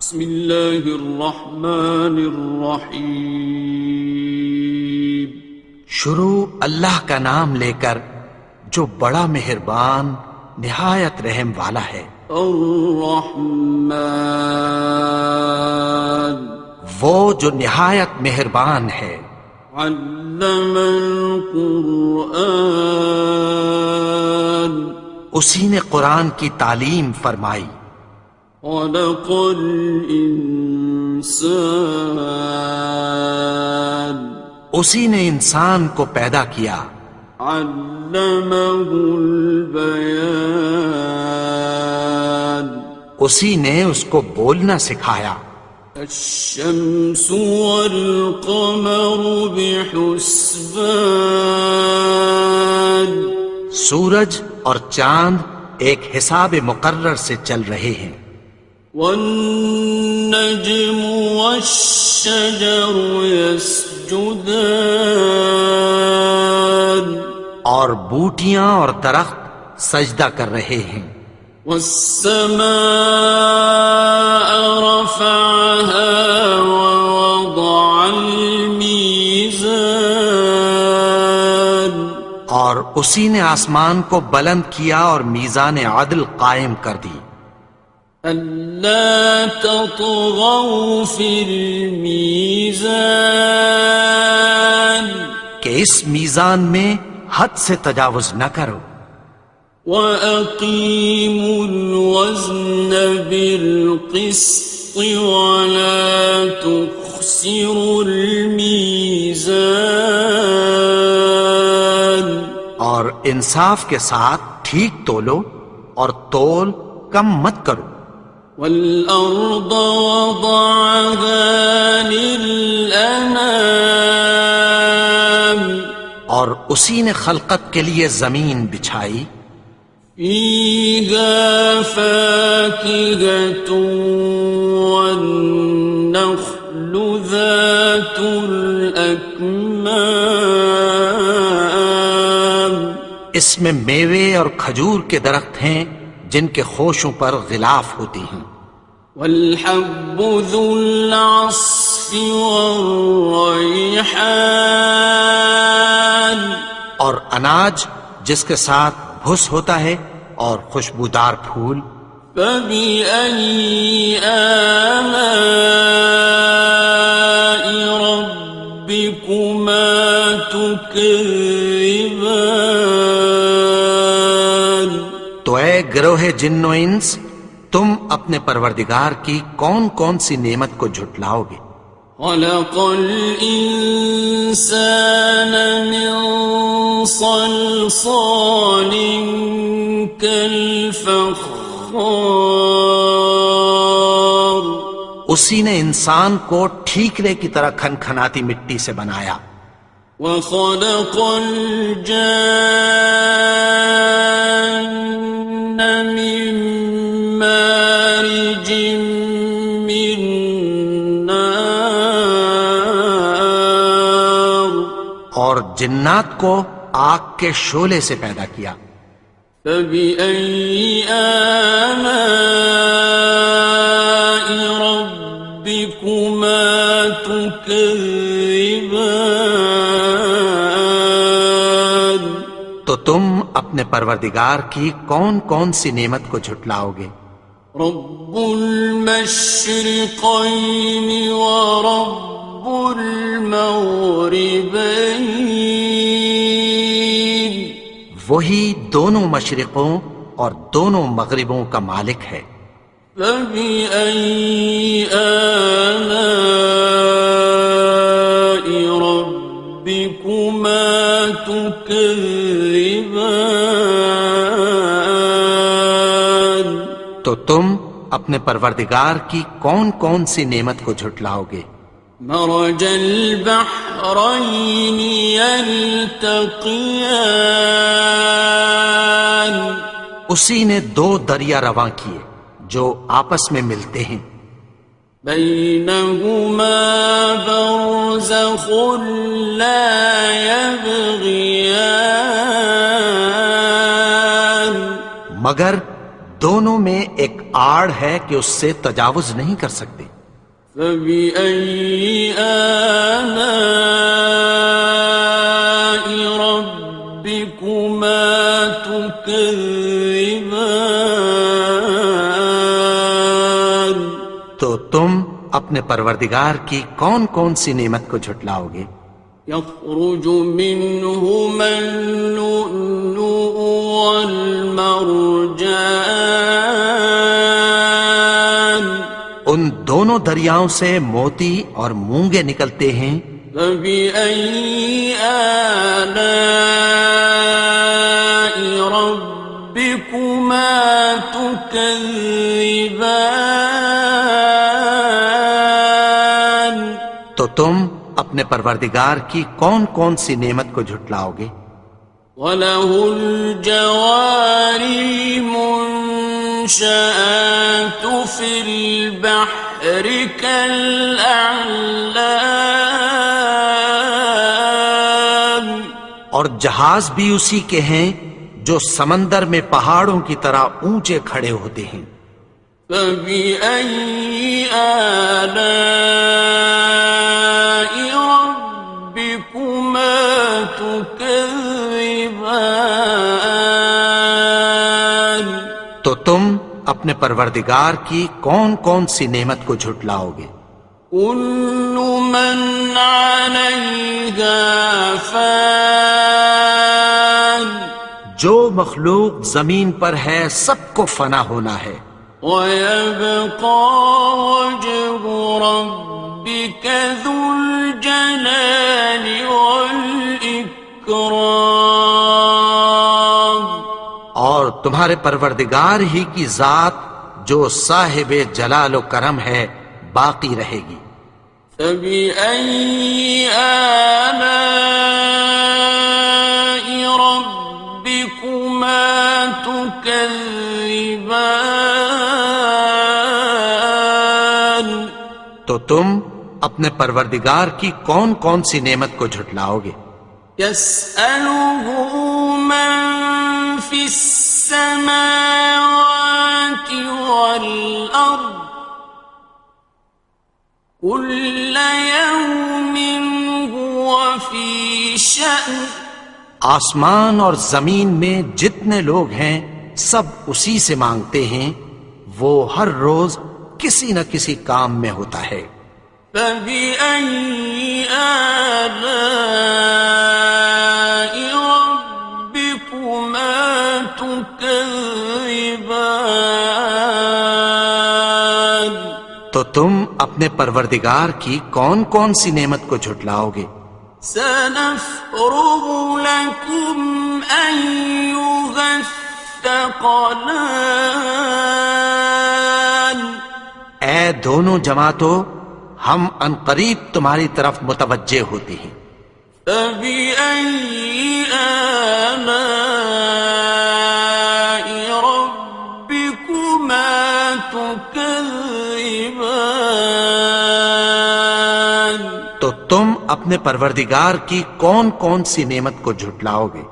بسم اللہ الرحمن الرحیم۔ شروع اللہ کا نام لے کر جو بڑا مہربان نہایت رحم والا ہے۔ الرحمن، وہ جو نہایت مہربان ہے۔ علم القرآن، اسی نے قرآن کی تعلیم فرمائی۔ خلق الانسان، اسی نے انسان کو پیدا کیا۔ علمہ البیان، اسی نے اس کو بولنا سکھایا۔ الشمس والقمر بحسبان، سورج اور چاند ایک حساب مقرر سے چل رہے ہیں۔ والنجم والشجر يسجدان، اور بوٹیاں اور درخت سجدہ کر رہے ہیں۔ والسماء رفعها ووضع الميزان، اور اسی نے آسمان کو بلند کیا اور میزان عدل قائم کر دی۔ ألا تطغوا في الميزان، کہ اس میزان میں حد سے تجاوز نہ کرو۔ وَأَقِيمُوا الْوَزْنَ بِالْقِسْطِ وَلَا تُخْسِرُوا الْمِيزَانَ، اور انصاف کے ساتھ ٹھیک تولو اور تول کم مت کرو۔ وَالْأَرْضَ وَضَعَهَا لِلْأَنَامِ، اور اسی نے خلقت کے لیے زمین بچھائی۔ فِيهَا فَاكِهَةٌ وَالنَّخْلُ ذَاتُ الْأَكْمَامِ، اس میں میوے اور کھجور کے درخت ہیں جن کے خوشوں پر غلاف ہوتی ہیں۔ وَالْحَبُّ ذُو الْعَصْفِ وَالرَّيْحَانِ، اور اناج جس کے ساتھ بھس ہوتا ہے اور خوشبودار پھول۔ فَبِأَيِّ آلَاءِ رَبِّكُمَا تُكَذِّبَانِ، تو اے گروہ جن و انس، تم اپنے پروردگار کی کون کون سی نعمت کو جھٹلاؤ گے؟ خَلَقَ الْإِنسَانَ مِنْ صَلْصَالٍ كَالْفَخَّارِ، اسی نے انسان کو ٹھیکرے کی طرح کھنکھناتی مٹی سے بنایا۔ وَخَلَقَ الْجَانَّ مِن مَّارِجٍ مِّن نَّارٍ، اور جنات کو آگ کے شعلے سے پیدا کیا۔ فَبِأَيِّ آلَاءِ رَبِّكُمَا تُكَذِّبَانِ، تو تم اپنے پروردگار کی کون کون سی نعمت کو جھٹلاؤ گے؟ رب المشرقين ورب المغربين، وہی دونوں مشرقوں اور دونوں مغربوں کا مالک ہے۔ فبأي آلاء ربكما تكذبان، تو تم اپنے پروردگار کی کون کون سی نعمت کو جھٹلاؤ گے؟ مرج البحرين يلتقيان، اسی نے دو دریا رواں کیے جو آپس میں ملتے ہیں۔ بينهما برزخ لا يبغيان، مگر دونوں میں ایک آڑ ہے کہ اس سے تجاوز نہیں کر سکتے۔ فبأي آلاء ربكما تكذبان؟ تو تم اپنے پروردگار کی کون کون سی نعمت کو جھٹلاؤ گے؟ يخرج منهما اللؤلؤ والمرجان ان دونوں دریاؤں سے موتی اور مونگے نکلتے ہیں۔ فبأي آلاء ربكما تكذبان؟ تو تم اپنے پروردگار کی کون کون سی نعمت کو جھٹلاؤ گے؟ وَلَهُ الْجَوَارِ الْمُنشَآتُ فِي الْبَحْرِ كَالْأَعْلَامِ، اور جہاز بھی اسی کے ہیں جو سمندر میں پہاڑوں کی طرح اونچے کھڑے ہوتے ہیں۔ فَبِأَيِّ آلَاءِ رَبِّكُمَا تُكَذِّبَانِ؟ تو تم اپنے پروردگار کی کون کون سی نعمت کو جھٹلاؤ گے؟ كُلُّ مَنْ عَلَيْهَا فَانٍ، جو مخلوق زمین پر ہے سب کو فنا ہونا ہے۔ وَيَبْقَى وَجْهُ رَبِّكَ ذُو الْجَلَالِ وَالْإِكْرَامِ، اور تمہارے پروردگار ہی کی ذات جو صاحب جلال و کرم ہے باقی رہے گی۔ فَبِأَيِّ آلَاءِ رَبِّكُمَا تُكَذِّبَانِ؟ تو تم اپنے پروردگار کی کون کون سی نعمت کو جھٹلاؤ گے؟ يَسْأَلُهُ مَن فِي السَّمَاوَاتِ وَالْأَرْضِ كُلَّ يَوْمٍ هُوَ فِي شَأْنٍ، آسمان اور زمین میں جتنے لوگ ہیں سب اسی سے مانگتے ہیں، وہ ہر روز کسی نہ کسی کام میں ہوتا ہے۔ فَبِأَيِّ آلَاءِ رَبِّكُمَا تُكَذِّبَانِ؟ تو تم اپنے پروردگار کی کون کون سی نعمت کو جھٹلاؤ گے؟ سَنَفْرُغُ لَكُمْ أَيُّهَ الثَّقَلَانِ، اے دونوں جماعتوں، ہم عنقریب تمہاری طرف متوجہ ہوتے ہیں۔ فَبِأَيِّ آلَاءِ رَبِّكُمَا تُكَذِّبَانِ؟ تو تم اپنے پروردگار کی کون کون سی نعمت کو جھٹلاؤ گے؟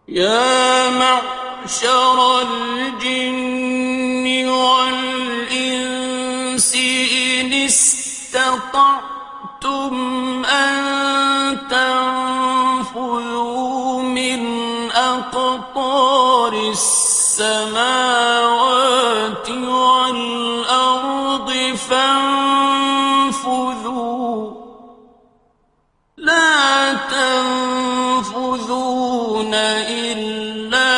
يَا مَعْشَرَ الْجِنِّ وَالْإِنسِ إِنِ اسْتَطَعْتُمْ أَن تَنفُذُوا مِنْ أَقْطَارِ السَّمَاوَاتِ وَالْأَرْضِ فَانفُذُوا لَا تَنفُذُونَ إِلَّا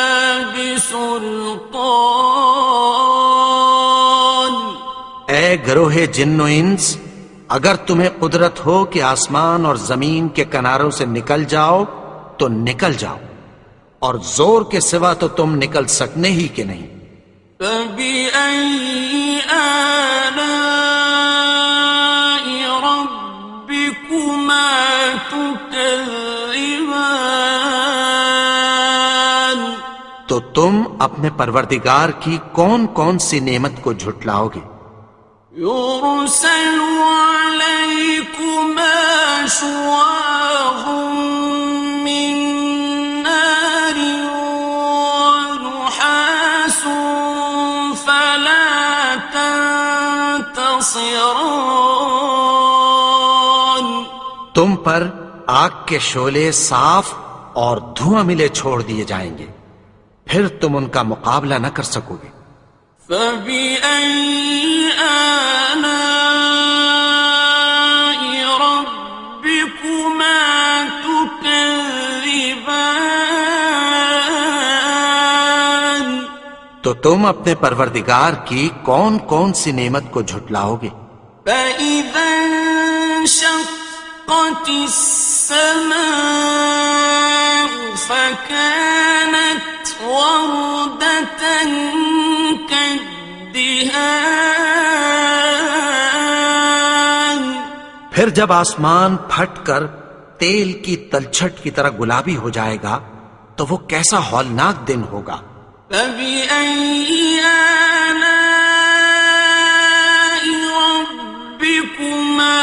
بِسُلْطَانٍ۔ اے گروہ جن و انس، اگر تمہیں قدرت ہو کہ آسمان اور زمین کے کناروں سے نکل جاؤ تو نکل جاؤ، اور زور کے سوا تو تم نکل سکنے ہی کہ نہیں۔ فَبِأَيِّ آلَاءِ رَبِّكُمَا تُكَذِّبَانِ؟ تو تم اپنے پروردگار کی کون کون سی نعمت کو جھٹلاؤ گے؟ يُرْسَلُ عَلَيْكُمَا شُوَاظٌ مِّن نَّارٍ وَنُحَاسٌ فَلَا خاصران. تم پر آگ کے شعلے صاف اور دھواں ملے چھوڑ دیے جائیں گے، پھر تم ان کا مقابلہ نہ کر سکو گے۔ فبأي آلاء ربكما تكذبان. تو تم اپنے پروردگار کی کون کون سی نعمت کو جھٹلاؤ گے؟ فإذا انشقت السماء فكانت وردة كالدهان. پھر جب آسمان پھٹ کر تیل کی تلچھٹ کی طرح گلابی ہو جائے گا تو وہ کیسا ہولناک دن ہوگا۔ فبأي آلاء ربكما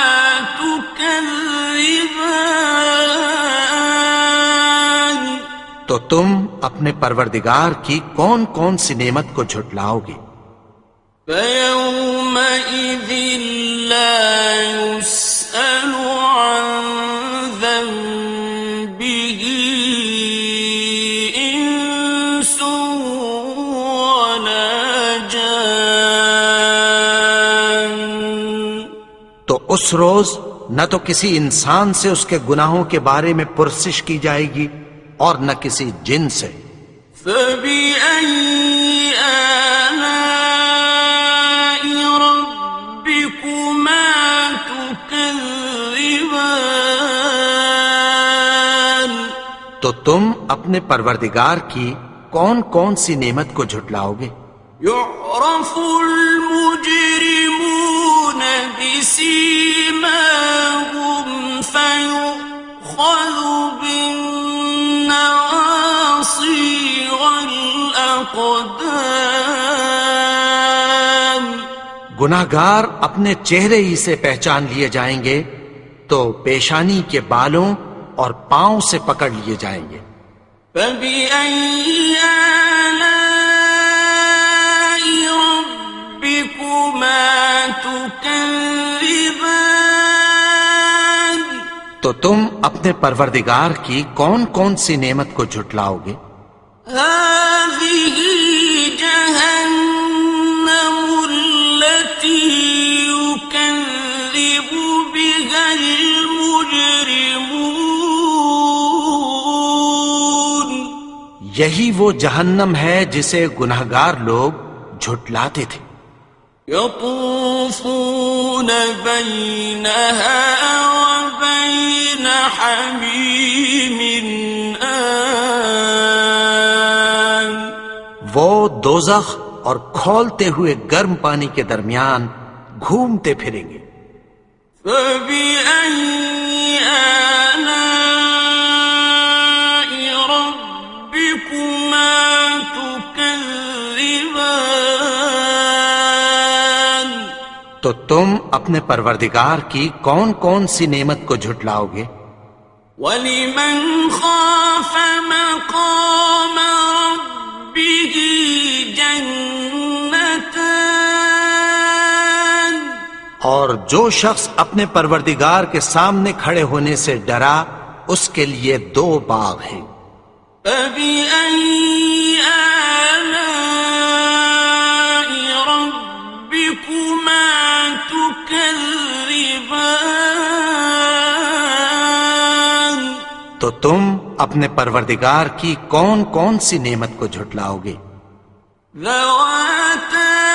تكذبان. تو تم اپنے پروردگار کی کون کون سی نعمت کو جھٹلاؤ گے؟ فيومئذ لا يسأل عن ذنبه إنس ولا جان. تو اس روز نہ تو کسی انسان سے اس کے گناہوں کے بارے میں پرسش کی جائے گی اور نہ کسی جن سے۔ فبأي آلاء ربكما تكذبان. تو تم اپنے پروردگار کی کون کون سی نعمت کو جھٹلاؤ گے؟ يعرف المجرمون بسيماهم فيؤخذ بالنواصي والأقدام. گناہگار اپنے چہرے ہی سے پہچان لیے جائیں گے تو پیشانی کے بالوں اور پاؤں سے پکڑ لیے جائیں گے۔ فبأي آلاء ربكما تكذبان. تو تم اپنے پروردگار کی کون کون سی نعمت کو جھٹلاؤ گے؟ هذه جهنم التي يكذب بها المجرمون. یہی وہ جہنم ہے جسے گناہگار لوگ جھٹلاتے تھے۔ يطوفون بينها وبين حميم آن. وہ دوزخ اور کھولتے ہوئے گرم پانی کے درمیان گھومتے پھریں گے۔ فبأي آلاء ربكما تكذبان. تو تم اپنے پروردگار کی کون کون سی نعمت کو جھٹلاؤ گے؟ وَلِمَنْ خَافَ مَقَامَ رَبِّهِ جَنَّتَانِ. اور جو شخص اپنے پروردگار کے سامنے کھڑے ہونے سے ڈرا اس کے لیے دو باغ ہیں۔ فَبِأَيِّ آلَاءِ رَبِّكُمَا تُكَذِّبَانِ. تو تم اپنے پروردگار کی کون کون سی نعمت کو جھٹلاؤ گے؟ ذَوَاتَا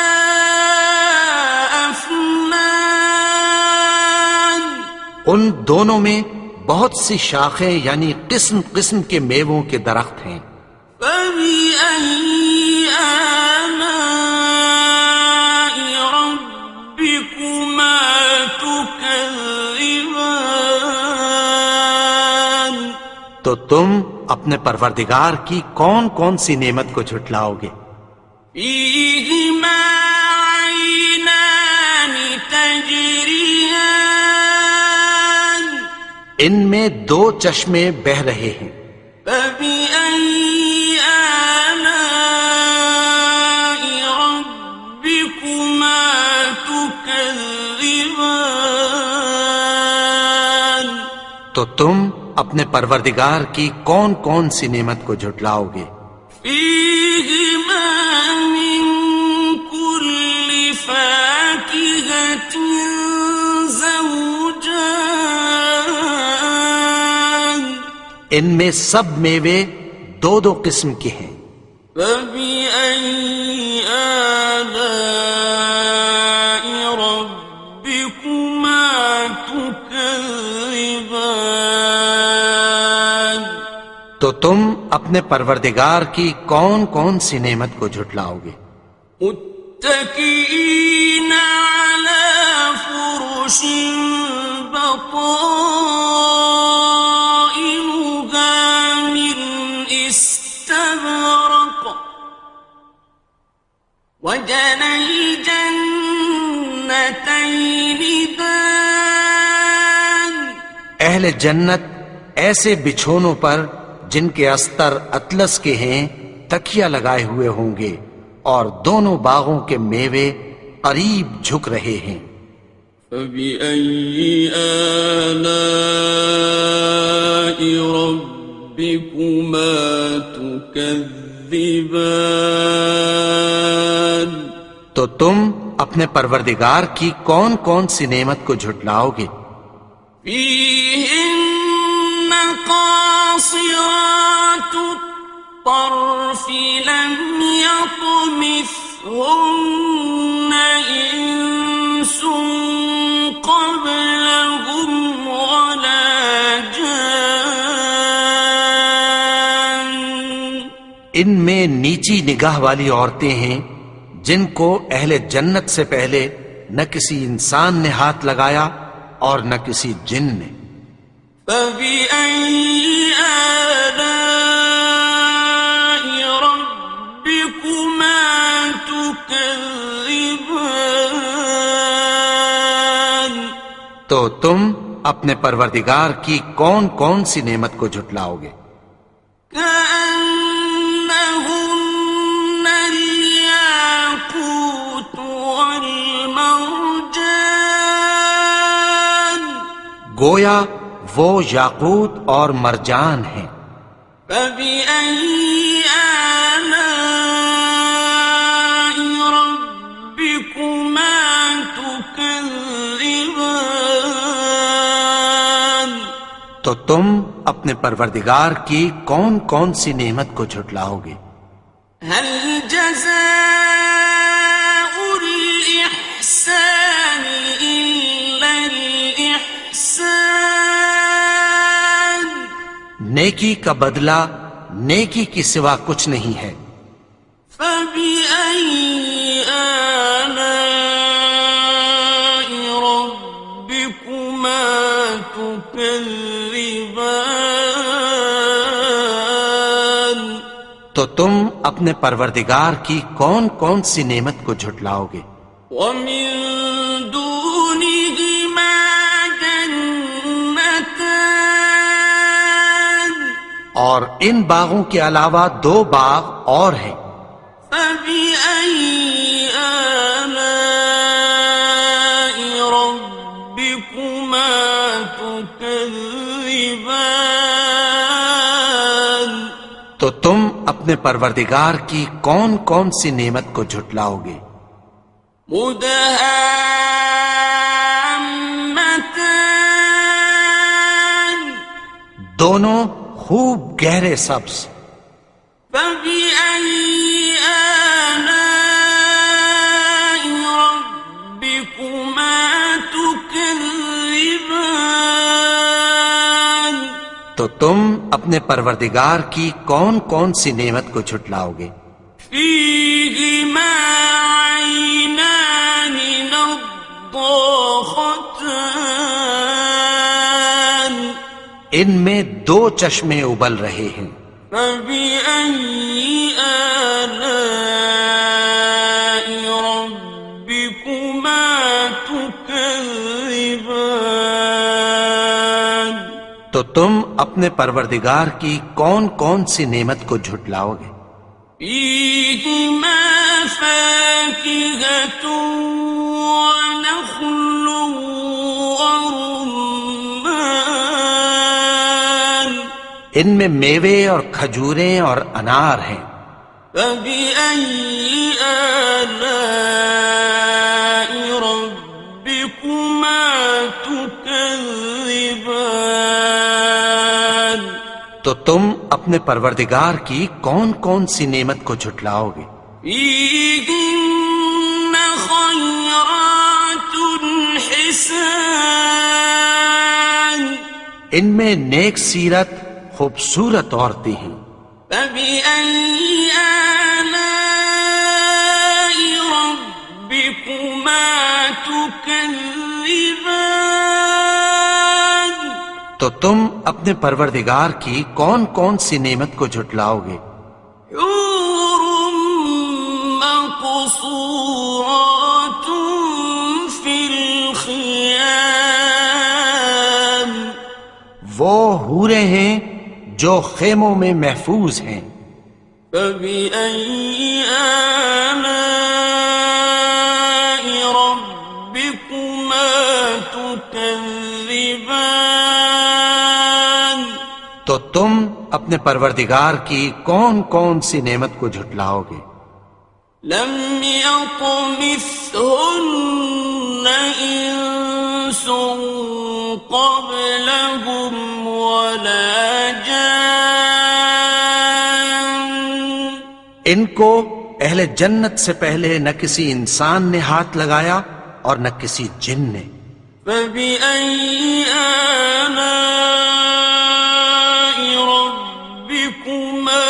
أَفْنَانٍ. ان دونوں میں بہت سی شاخیں یعنی قسم قسم کے میووں کے درخت ہیں۔ فَبِأَيِّ آلَاءِ رَبِّكُمَا تُكَذِّبَانِ. تو تم اپنے پروردگار کی کون کون سی نعمت کو جھٹلاؤ گے؟ فِيهِمَا عَيْنَانِ تَجْرِيَانِ. ان میں دو چشمے بہہ رہے ہیں۔ فَبِأَيِّ آلَاءِ رَبِّكُمَا تُكَذِّبَانِ. تو تم اپنے پروردگار کی کون کون سی نعمت کو جھٹلاؤ گے؟ فيهما من كل فاكهة زوجان ان میں سب میوے دو دو قسم کے ہیں۔ فبأي آلاء ربكما تكذبان تو تم اپنے پروردگار کی کون کون سی نعمت کو جھٹلاؤ گے؟ متكئين على فرش بطائنها من استبرق وجنى الجنتين دان اہل جنت ایسے بچھونوں پر جن کے استر اطلس کے ہیں تکیہ لگائے ہوئے ہوں گے، اور دونوں باغوں کے میوے قریب جھک رہے ہیں۔ فبأي آلاء ربكما تكذبان تو تم اپنے پروردگار کی کون کون سی نعمت کو جھٹلاؤ گے؟ فيهن قاصرات الطرف لم يطمثهن إنس قبلهم ولا جان ان میں نیچی نگاہ والی عورتیں ہیں جن کو اہل جنت سے پہلے نہ کسی انسان نے ہاتھ لگایا اور نہ کسی جن نے۔ فبأي آلاء ربكما تكذبان تو تم اپنے پروردگار کی کون کون سی نعمت کو جھٹلاؤ گے؟ كأنهن الياقوت والمرجان گویا وہ یاقوت اور مرجان ہیں۔ فبأي آلاء ربكما تكذبان تو تم اپنے پروردگار کی کون کون سی نعمت کو جھٹلاؤ گے؟ هل جزاء الإحسان إلا الإحسان نیکی کا بدلہ نیکی کی سوا کچھ نہیں ہے۔ فبأي آلاء ربكما تكذبان تو تم اپنے پروردگار کی کون کون سی نعمت کو جھٹلاؤ گے؟ ومن دونهما جنتان اور ان باغوں کے علاوہ دو باغ اور ہیں۔ فبأي آلاء ربكما تكذبان تو تم اپنے پروردگار کی کون کون سی نعمت کو جھٹلاؤ گے؟ مدهامتان دونوں خوب گہرے سبز۔ فبأي آلاء ربكما تكذبان تو تم اپنے پروردگار کی کون کون سی نعمت کو جھٹلاؤ گے؟ فيهما عينان نضاختان ان میں دو چشمے ابل رہے ہیں۔ فبأي آلاء ربكما تكذبان تو تم اپنے پروردگار کی کون کون سی نعمت کو جھٹلاؤ گے؟ فيهما فاكهة ونخل ورمان ان میں میوے اور کھجوریں اور انار ہیں. فبأي آلاء ربكما تكذبان. تو تم اپنے پروردگار کی کون کون سی نعمت کو جھٹلاؤ گے؟ فيهن خيرات حسان. ان میں نیک سیرت خوبصورت عورتیں ہیں. فبأي آلاء ربكما تكذبان. تو تم اپنے پروردگار کی کون کون سی نعمت کو جھٹلاؤ گے؟ حور مقصورات في الخيام. وہ حوریں ہیں جو خیموں میں محفوظ ہیں. فبأي آلاء ربكما تكذبان. تو تم اپنے پروردگار کی کون کون سی نعمت کو جھٹلاؤ گے؟ لم يطمثهن إنس قبلهم ولا جان. ان کو اہل جنت سے پہلے نہ کسی انسان نے ہاتھ لگایا اور نہ کسی جن نے. فبأي آلاء ربكما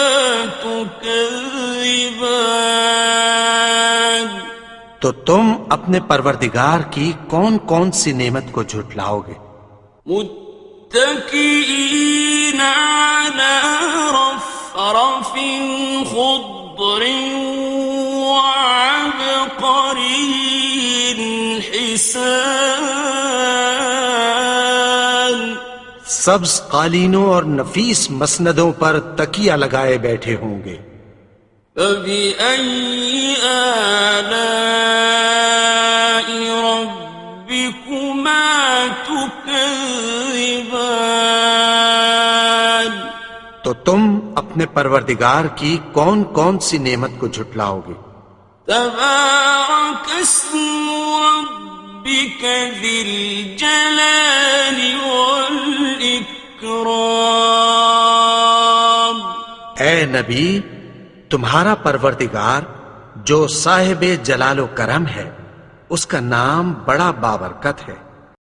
تكذبان. تو تم اپنے پروردگار کی کون کون سی نعمت کو جھٹلاؤ گے؟ متكئين على رفرف خضر وعبقري حسان. سبز قالینوں اور نفیس مسندوں پر تکیہ لگائے بیٹھے ہوں گے. فبأي آلاء ربكما تكذبان. تو تم اپنے پروردگار کی کون کون سی نعمت کو جھٹلاؤ گے؟ تبارك اسم ربك ذي الجلال والإكرام. اے نبی، تمہارا پروردگار جو صاحب جلال و کرم ہے، اس کا نام بڑا بابرکت ہے.